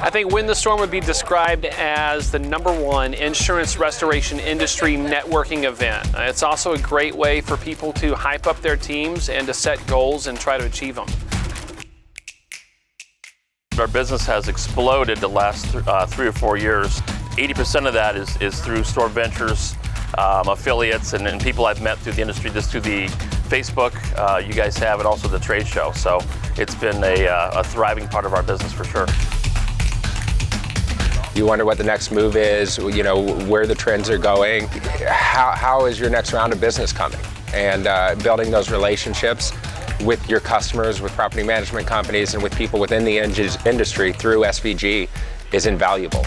I think Win the Storm would be described as the #1 insurance restoration industry networking event. It's also a great way for people to hype up their teams and to set goals and try to achieve them. Our business has exploded the last 3 or 4 years. 80% of that is through Store Ventures, affiliates, and people I've met through the industry, just through the Facebook you guys have, and also the trade show. So it's been a thriving part of our business for sure. You wonder what the next move is, you know, where the trends are going, how is your next round of business coming? And building those relationships with your customers, with property management companies, and with people within the industry through SVG is invaluable.